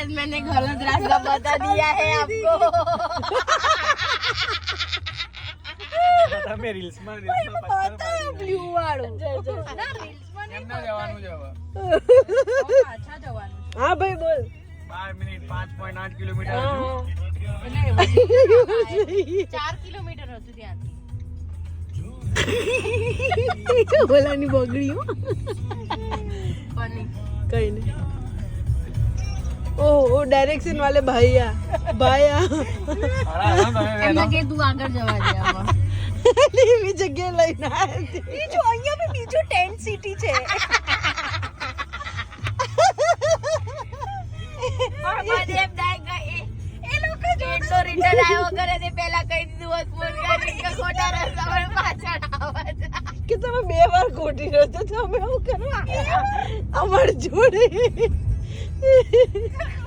शायद मैंने गलत रास्ता बता दिया है आपको। તમે રીલ્સ માં બ્લુ વાળું ના રીલ્સ માં નહીં જવાનું છે હવે પાછા જવાનું છે। હા ભાઈ બોલ 12 મિનિટ 5.8 કિલોમીટર હજુ 4 કિલોમીટર હતું ત્યાંથી। બોલાની બગડી હો ફની કઈ નહીં ओ डायरेक्शन वाले भैया એમને કે તું આગળ જવા દે આમાં એવી જગ્યાએ લઈને આવ્યા બીજું અહીંયા બી બીજું ટેન્ટ સિટી છે। એ લોકો જેટલો રિટર્ન આવ્યો કરે તે પહેલા કહી દીધું હોત ફોન કરીને કે ખોટા રસ્તા પર પાછળ આવવા છે। કે તમે 2 વાર ખોટી રહ્યો તો તમે એવું કરવા અમારી જોડે